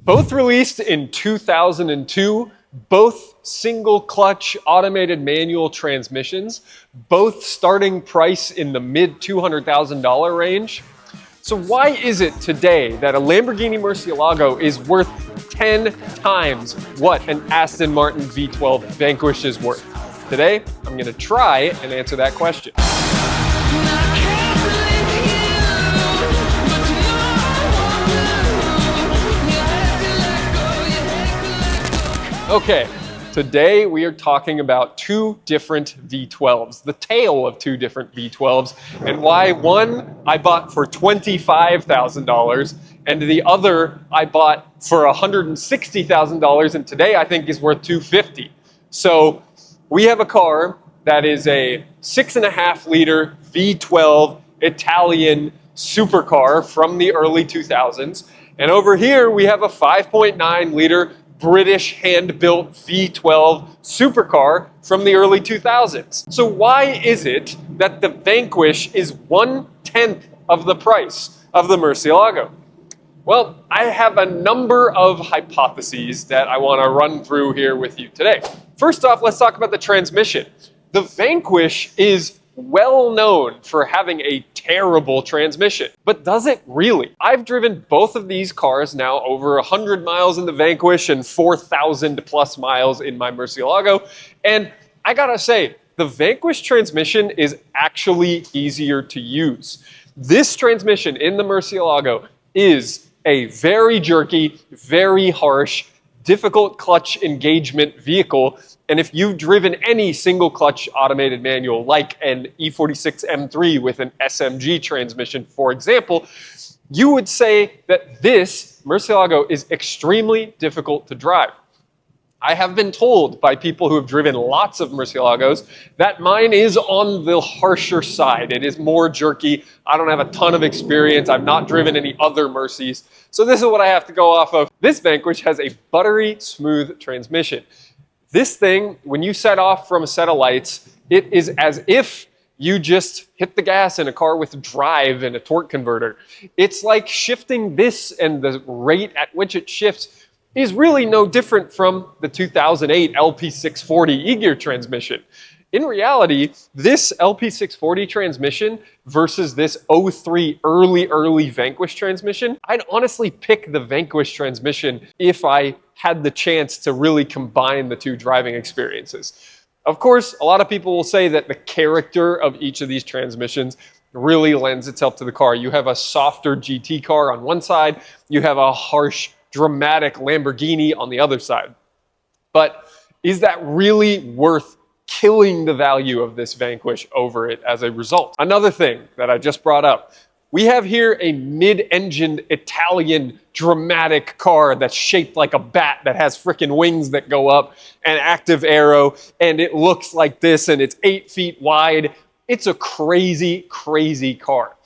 Both released in 2002, both single clutch automated manual transmissions, both starting price in the mid $200,000 range. So why is it today that a Lamborghini Murcielago is worth 10 times what an Aston Martin V12 Vanquish is worth? Today, I'm gonna try and answer that question. Okay, today we are talking about two different V12s, the tale of two different V12s, and why one I bought for $25,000 and the other I bought for $160,000 and today I think is worth $250,000. So we have a car that is a 6.5 liter V12 Italian supercar from the early 2000s, and over here we have a 5.9 liter British hand-built V12 supercar from the early 2000s. So why is it that the Vanquish is 1/10 of the price of the Murcielago? Well, I have a number of hypotheses that I want to run through here with you today. First off, let's talk about the transmission. The Vanquish is well known for having a terrible transmission, but does it really? I've driven both of these cars now over 100 miles in the Vanquish and 4,000 plus miles in my Murcielago, and I gotta say, the Vanquish transmission is actually easier to use. This transmission in the Murcielago is a very jerky, very harsh, difficult clutch engagement vehicle. And if you've driven any single clutch automated manual like an E46 M3 with an SMG transmission, for example, you would say that this Murcielago is extremely difficult to drive. I have been told by people who have driven lots of Murcielagos that mine is on the harsher side. It is more jerky. I don't have a ton of experience. I've not driven any other Murcies. So this is what I have to go off of. This Vanquish has a buttery smooth transmission. This thing, when you set off from a set of lights, it is as if you just hit the gas in a car with drive and a torque converter. It's like shifting this, and the rate at which it shifts is really no different from the 2008 LP640 E-gear transmission. In reality, this LP640 transmission versus this 03 early Vanquish transmission, I'd honestly pick the Vanquish transmission if I had the chance to really combine the two driving experiences. Of course, a lot of people will say that the character of each of these transmissions really lends itself to the car. You have a softer GT car on one side, you have a harsh, dramatic Lamborghini on the other side. But is that really worth killing the value of this Vanquish over it as a result? Another thing that I just brought up, we have here a mid-engined Italian dramatic car that's shaped like a bat that has freaking wings that go up, an active aero, and it looks like this, and it's 8 feet wide. It's a crazy, crazy car.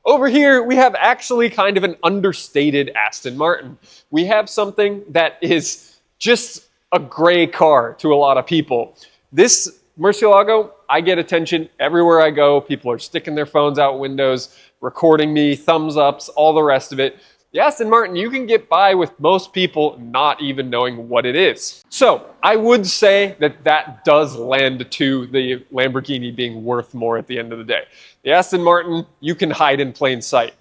Over here, we have actually kind of an understated Aston Martin. We have something that is just a gray car to a lot of people. This Murcielago, I get attention everywhere I go. People are sticking their phones out windows, recording me, thumbs ups, all the rest of it. The Aston Martin, you can get by with most people not even knowing what it is. So I would say that that does lend to the Lamborghini being worth more at the end of the day. The Aston Martin, you can hide in plain sight.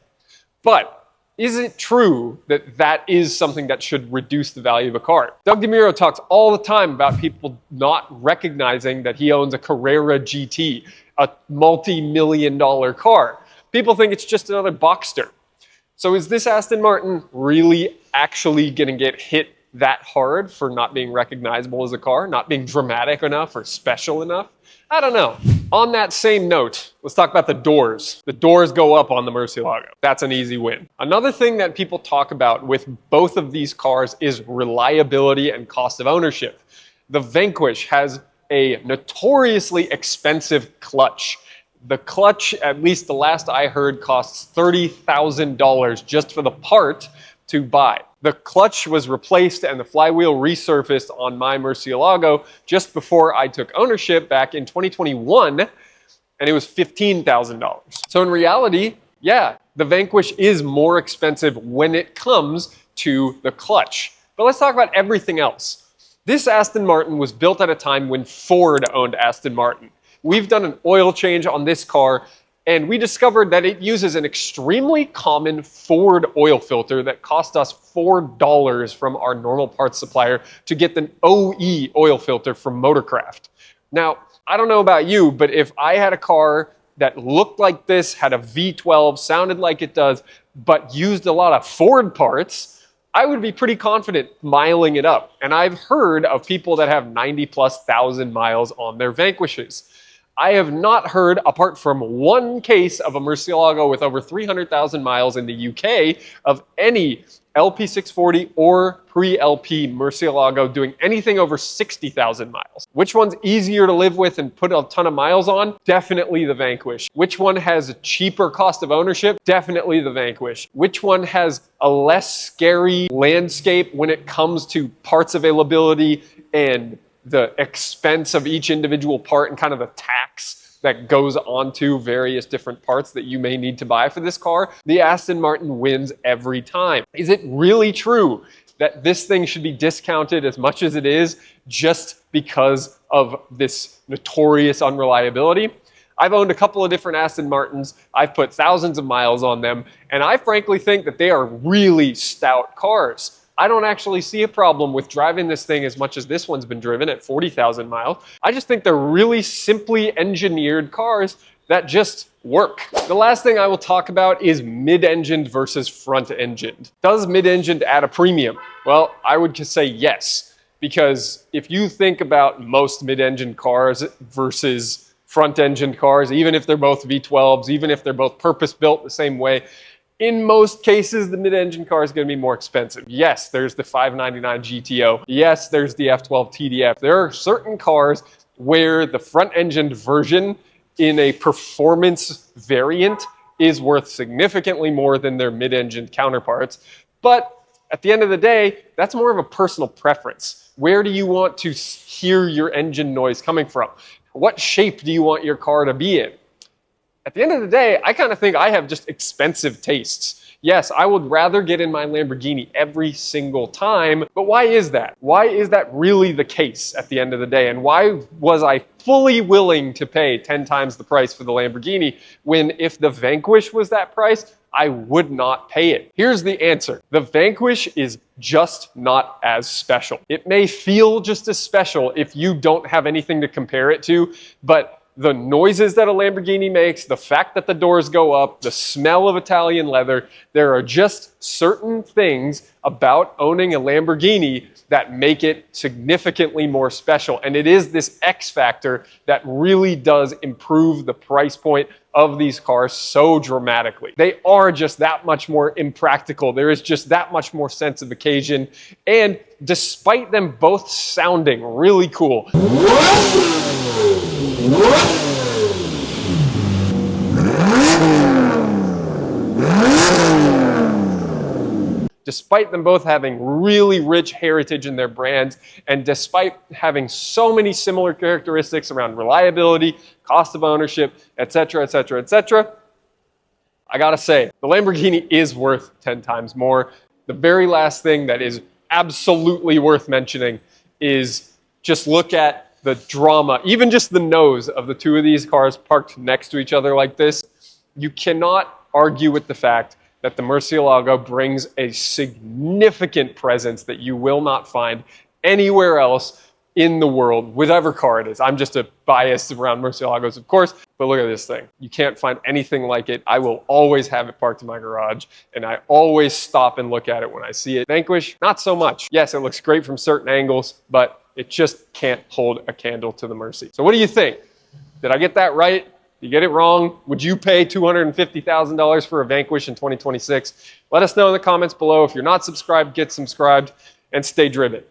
But is it true that that is something that should reduce the value of a car? Doug DeMuro talks all the time about people not recognizing that he owns a Carrera GT, a multi-million-dollar car. People think it's just another Boxster. So is this Aston Martin really actually going to get hit that hard for not being recognizable as a car, not being dramatic enough or special enough? I don't know. On that same note, let's talk about the doors. The doors go up on the Murcielago. That's an easy win. Another thing that people talk about with both of these cars is reliability and cost of ownership. The Vanquish has a notoriously expensive clutch. The clutch, at least the last I heard, costs $30,000 just for the part to buy. The clutch was replaced and the flywheel resurfaced on my Murcielago just before I took ownership back in 2021, and it was $15,000. So in reality, yeah, the Vanquish is more expensive when it comes to the clutch. But let's talk about everything else. This Aston Martin was built at a time when Ford owned Aston Martin. We've done an oil change on this car, and we discovered that it uses an extremely common Ford oil filter that cost us $4 from our normal parts supplier to get the OE oil filter from Motorcraft. Now, I don't know about you, but if I had a car that looked like this, had a V12, sounded like it does, but used a lot of Ford parts, I would be pretty confident miling it up. And I've heard of people that have 90,000+ miles on their Vanquishes. I have not heard, apart from one case of a Murcielago with over 300,000 miles in the UK, of any LP640 or pre-LP Murcielago doing anything over 60,000 miles. Which one's easier to live with and put a ton of miles on? Definitely the Vanquish. Which one has a cheaper cost of ownership? Definitely the Vanquish. Which one has a less scary landscape when it comes to parts availability and the expense of each individual part and kind of the tax that goes onto various different parts that you may need to buy for this car? The Aston Martin wins every time. Is it really true that this thing should be discounted as much as it is just because of this notorious unreliability? I've owned a couple of different Aston Martins. I've put thousands of miles on them, and I frankly think that they are really stout cars. I don't actually see a problem with driving this thing as much as this one's been driven at 40,000 miles. I just think they're really simply engineered cars that just work. The last thing I will talk about is mid-engined versus front-engined. Does mid-engined add a premium? Well, I would just say yes, because if you think about most mid-engined cars versus front-engined cars, even if they're both V12s, even if they're both purpose-built the same way, in most cases, the mid-engine car is going to be more expensive. Yes, there's the $599 GTO. Yes, there's the F12 TDF. There are certain cars where the front-engined version in a performance variant is worth significantly more than their mid-engine counterparts. But at the end of the day, that's more of a personal preference. Where do you want to hear your engine noise coming from? What shape do you want your car to be in? At the end of the day, I kind of think I have just expensive tastes. Yes, I would rather get in my Lamborghini every single time, but why is that? Why is that really the case at the end of the day? And why was I fully willing to pay 10 times the price for the Lamborghini when if the Vanquish was that price, I would not pay it? Here's the answer. The Vanquish is just not as special. It may feel just as special if you don't have anything to compare it to, but the noises that a Lamborghini makes, the fact that the doors go up, the smell of Italian leather, there are just certain things about owning a Lamborghini that make it significantly more special. And it is this X factor that really does improve the price point of these cars so dramatically. They are just that much more impractical. There is just that much more sense of occasion. And despite them both sounding really cool, despite them both having really rich heritage in their brands, and despite having so many similar characteristics around reliability, cost of ownership, etc., etc., etc., I gotta say, the Lamborghini is worth 10 times more. The very last thing that is absolutely worth mentioning is just look at the drama, even just the nose of the two of these cars parked next to each other like this. You cannot argue with the fact that the Murcielago brings a significant presence that you will not find anywhere else in the world, whatever car it is. I'm just a bias around Murcielagos, of course, but look at this thing. You can't find anything like it. I will always have it parked in my garage, and I always stop and look at it when I see it. Vanquish, not so much. Yes, it looks great from certain angles, but it just can't hold a candle to the Mercy. So what do you think? Did I get that right? Did you get it wrong? Would you pay $250,000 for a Vanquish in 2026? Let us know in the comments below. If you're not subscribed, get subscribed and stay driven.